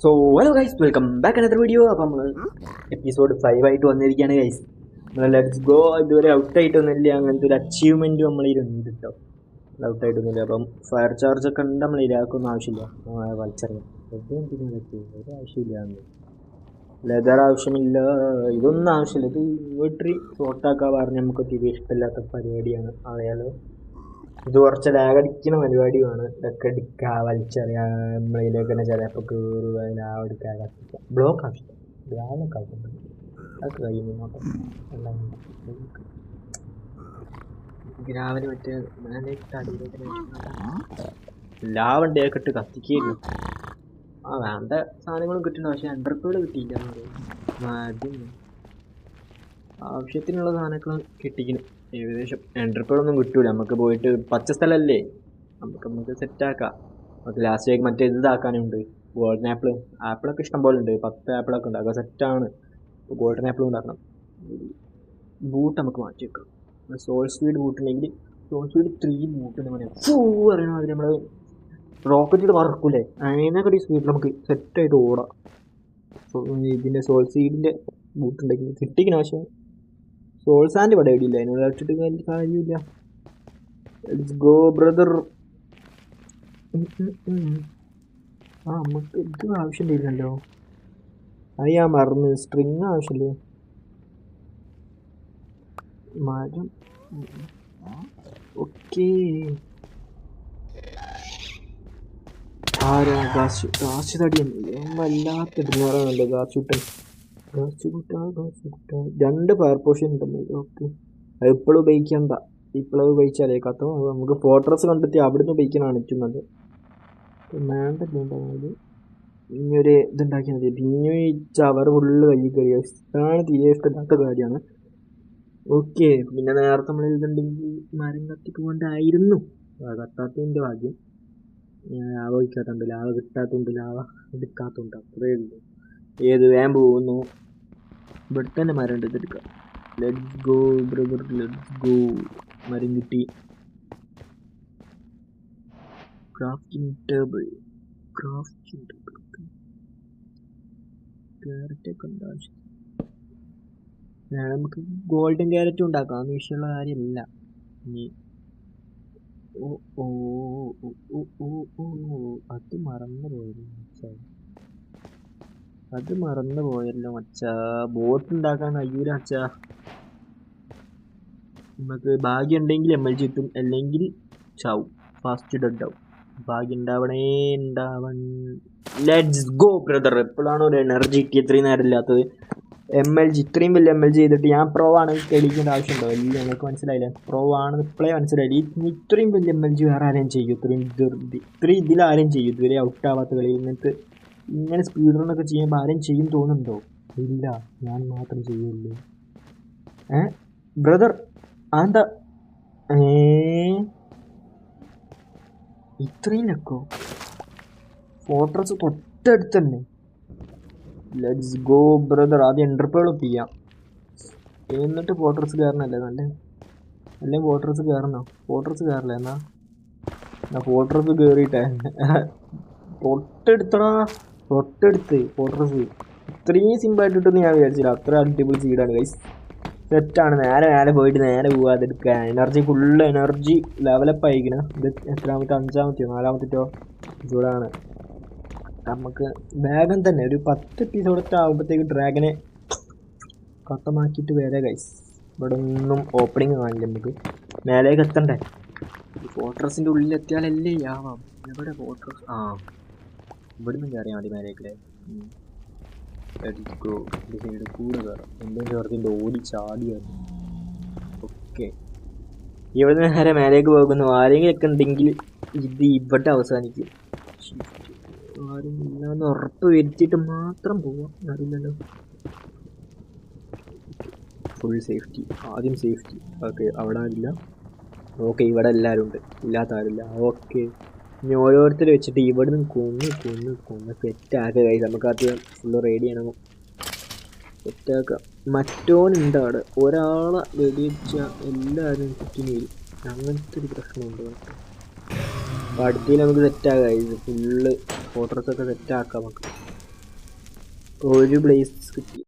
So hello guys, welcome back another video. അപ്പം നമ്മൾ episode 5 ആയിട്ട് വന്നിരിക്കുകയാണ് ഗൈസ്. നമ്മൾ ലെറ്റ്സ് ഗോ ഇതുവരെ ഔട്ടായിട്ടൊന്നുമില്ല, അങ്ങനത്തെ ഒരു അച്ചീവ്മെൻറ്റ് നമ്മളിരുണ്ട് കേട്ടോ. ഔട്ടായിട്ടൊന്നുമില്ല. അപ്പം ഫയർ ചാർജ് ഒക്കെ ഉണ്ട്, നമ്മൾ ഇരാക്കൊന്നും ആവശ്യമില്ല. വലിച്ചറിയാം, ഒരു ആവശ്യമില്ല. ലെതർ ആവശ്യമില്ല, ഇതൊന്നും ആവശ്യമില്ല. ഇത് ഇൻവെർട്ടറി ഷോർട്ടാക്കാൻ പറഞ്ഞ് നമുക്ക് തീരെ ഇഷ്ടമില്ലാത്ത പരിപാടിയാണ്. അറിയാലോ, ഇത് കുറച്ച് ലാഗടിക്കുന്ന പരിപാടിയുമാണ്. ഇതൊക്കെ എടുക്കുക, വലിച്ചറിയാം, നമ്മളിലേക്ക് തന്നെ ചിലപ്പോൾ കയറുക, ലാവെടുക്കുക, കത്തിക്കുക, ബ്ലോക്ക് ആവശ്യം ലാവൊക്കെ ആക്കുന്നുണ്ട്. അതൊക്കെ കഴിയുന്നു നോക്കാം. ഗ്രാവിന് മറ്റേ ലാവണ്ടയൊക്കെ ഇട്ട് കത്തിക്കുകയില്ല. വേണ്ട സാധനങ്ങളും കിട്ടണം, പക്ഷെ അണ്ടർപേൾ കിട്ടിയില്ല. ആവശ്യത്തിനുള്ള സാധനങ്ങൾ കിട്ടിക്കുന്നു ഏകദേശം. എൻട്രിപ്പേളൊന്നും കിട്ടൂല നമുക്ക്. പോയിട്ട് പച്ച സ്ഥലമല്ലേ, നമുക്ക് സെറ്റാക്കാം. നമുക്ക് ലാസ്റ്റ് വേക്ക് മറ്റേ ഇതാക്കാനുണ്ട്. ഗോൾഡൻ ആപ്പിളൊക്കെ ഇഷ്ടം പോലെ ഉണ്ട്. 10 ആപ്പിളൊക്കെ ഉണ്ട്, അതൊക്കെ സെറ്റാണ്. ഗോൾഡൻ ആപ്പിൾ ഉണ്ടാക്കണം. ബൂട്ട് നമുക്ക് മാറ്റി വെക്കാം. സോൾ സ്പീഡ് ബൂട്ടുണ്ടെങ്കിൽ സോൾ സ്പീഡ് 3 ബൂട്ടുണ്ട് പറയണ അതിൽ നമ്മൾ റോക്കറ്റിൽ പറക്കൂലേ, അതിനൊക്കെ സ്പീഡിൽ നമുക്ക് സെറ്റായിട്ട് ഓടാം. ഇതിൻ്റെ സോൾ സ്പീഡിൻ്റെ ബൂട്ടുണ്ടെങ്കിൽ കിട്ടിക്കുന്ന. പക്ഷേ സോൾ സാൻഡ് ഇവിടെ ഇടില്ല, അതിനോട് ഇട്ടിട്ട് കാര്യമില്ല. Let's go brother. നമുക്ക് ഇത് ആവശ്യമില്ലല്ലോ, അത് ഞാൻ മറന്ന്. സ്ട്രിങ് ആവശ്യമില്ലേ, മരം. ഓക്കെ, ആരാ ഗാസ് തടിയാണ് വല്ലാത്ത ഇടുന്നവരാണല്ലോ ഗാസ് ചുട്ടൻ. രണ്ട് ഫയർ പോഷൻ ഉണ്ടല്ലോ. ഓക്കെ, അത് ഇപ്പോഴും ഉപയോഗിക്കണ്ട. ഇപ്പോഴും ഉപയോഗിച്ചാലേ കത്തോ. നമുക്ക് ഫോർട്രസ് കണ്ടെത്തി അവിടുന്ന് ഉപയോഗിക്കാനാണ് ഏറ്റവും നല്ലത്. വേണ്ടത് ഇനിയൊരു ഇതുണ്ടാക്കിയാൽ മതി. പിന്നെ ഈ ചവർ ഫുള്ള് കയ്യിൽ കയറിയ ഇതാണ് തീരെ ഇഷ്ടമില്ലാത്ത കാര്യമാണ്. ഓക്കെ, പിന്നെ നേരത്തെ നമ്മൾ ഇതുണ്ടെങ്കിൽ മരം കത്തിക്കൊണ്ടായിരുന്നു. കത്താത്തതിൻ്റെ ഭാഗ്യം. ലാവ വയ്ക്കാത്തതുണ്ട്, ലാവ കിട്ടാത്തതുണ്ട്, ലാവ എടുക്കാത്തതുണ്ട്, അത്രേ ഉള്ളൂ. ഏത് വേം പോകുന്നു. ഇവിടെ തന്നെ മരം ഉണ്ട്, ഇതെടുക്കാം. Let's go brother, let's go. മരം കിട്ടി. ക്രാഫ്റ്റിംഗ് ടേബിൾ ക്യാരറ്റൊക്കെ ഉണ്ട് ആവശ്യം. നമുക്ക് ഗോൾഡൻ ക്യാരറ്റും ഉണ്ടാക്കാം, അതൊന്നും വിഷയമുള്ള കാര്യമല്ല. ഇനി ഓ ഓ ഓ ഓ ഓ അത് മറന്നു പോയല്ലോ മച്ചാ. ബോട്ട് ഉണ്ടാക്കാൻ കഴിയൂല മച്ചാ. നമുക്ക് ഭാഗ്യം ഉണ്ടെങ്കിൽ MLG കിട്ടും, അല്ലെങ്കിൽ ചാവും, ഫാസ്റ്റ് ഡെഡ് ആവും. ഭാഗ്യം ഉണ്ടാവൺ. Let's go brother. എപ്പോഴാണോ ഒരു എനർജി കിട്ടി ഇത്രയും നേരം ഇല്ലാത്തത്. MLG ഇത്രയും വലിയ MLG ചെയ്തിട്ട് ഞാൻ പ്രോ ആണ് തെളിയിക്കേണ്ട ആവശ്യമുണ്ടോ? വലിയ ഞങ്ങൾക്ക് മനസ്സിലായില്ല, പ്രോ ആണെന്ന് ഇപ്പോഴേ മനസ്സിലായില്ല. ഇത്രയും വലിയ MLG വേറെ ആരെയും ചെയ്യും? ഇത്രയും ഇതിലാരും ചെയ്യും? ഇതുവരെ ഔട്ട് ആവാത്ത കളിയിൽ നിന്നിട്ട് ഇങ്ങനെ സ്പീഡ് റണ്ണൊക്കെ ചെയ്യുമ്പോൾ ആരും ചെയ്യും തോന്നുന്നുണ്ടോ? ഇല്ല, ഞാൻ മാത്രം ചെയ്യുള്ളൂ. ബ്രദർ എന്താ ഇത്രയും ലക്കോ? ഫോർട്രസ് തൊട്ടടുത്ത് തന്നെ. Let's go brother. ആദ്യം എൻട്രപ്പേൾ ചെയ്യാം, എന്നിട്ട് ഫോർട്രസ് കയറണല്ലേ നല്ലേ. അല്ലെങ്കിൽ ഫോർട്രസ് കയറണോ? ഫോർട്രസ് കയറില്ല, എന്നാ ഫോർട്രസ് കയറിയിട്ടേ. തൊട്ടടുത്ത് ഫോർട്രസ്. ഇത്രയും സിമ്പിളായിട്ട് കിട്ടുമെന്ന് ഞാൻ വിചാരിച്ചില്ല. അത്ര അടിപൊളി സീഡാണ് ഗൈസ്. സെറ്റാണ്. നേരെ പോയിട്ട് നേരെ പോവാതെ എടുക്കുക. എനർജി ഫുള്ള് എനർജി ലെവലപ്പ് ആയിരിക്കണം. ഇത് എത്രാമത്തെ? 5-ാമത്തെയോ 4-ാമത്തെയോ എപ്പിസോഡാണ്. നമുക്ക് വേഗം തന്നെ ഒരു 10 എപ്പിസോഡൊക്കെ ആകുമ്പോഴത്തേക്ക് ഡ്രാഗനെ കട്ടമാക്കിയിട്ട് വരെ ഗൈസ്. ഇവിടെ ഒന്നും ഓപ്പണിങ് കാണില്ല, നമുക്ക് മേലേക്ക് എത്തണ്ടേ. ഫോർട്രസിൻ്റെ ഉള്ളിൽ എത്തിയാലല്ലേ ആവാം. എവിടെ ഫോർട്രസ്? ഇവിടുന്ന് കയറിയാൽ മതി മേലേക്കല്ലേ. സൈഡ് കൂടെ കയറാം. എന്തെങ്കിലും ചേർത്തിൻ്റെ ഓടി ചാടിയാണ്. ഓക്കെ, ഇവിടെ നേരെ മേലേക്ക് പോകുന്നു. ആരെങ്കിലൊക്കെ ഉണ്ടെങ്കിൽ ഇത് ഇവിടെ അവസാനിക്കും. ആരും ഇല്ലാന്ന് ഉറപ്പ് വരുത്തിയിട്ട് മാത്രം പോവാം. അറിയില്ലല്ലോ. ഫുൾ സേഫ്റ്റി, ആദ്യം സേഫ്റ്റി. ഓക്കെ, അവിടെ ആരില്ല. ഓക്കെ, ഇവിടെ എല്ലാവരും ഉണ്ട്, ഇല്ലാത്ത ആരില്ല. ഓക്കെ, ഇനി ഓരോരുത്തർ വെച്ചിട്ട് ഇവിടെ നിന്ന് കൊന്ന് സെറ്റാക്കുക. നമുക്ക് ആദ്യം ഫുള്ള് റെഡി ചെയ്യണം, സെറ്റാക്കാം. മറ്റോനുണ്ട് അവിടെ, ഒരാളെ വെടിവെച്ച എല്ലാവരും ചുറ്റിന് വരും. അങ്ങനത്തെ ഒരു പ്രശ്നമുണ്ട്. അപ്പോൾ അടുത്തതിൽ നമുക്ക് സെറ്റാക്കാം. ഇത് ഫുള്ള് ഫോർട്രസൊക്കെ സെറ്റാക്കാം നമുക്ക്. ഒരു ബ്ലേസ് കിട്ടി.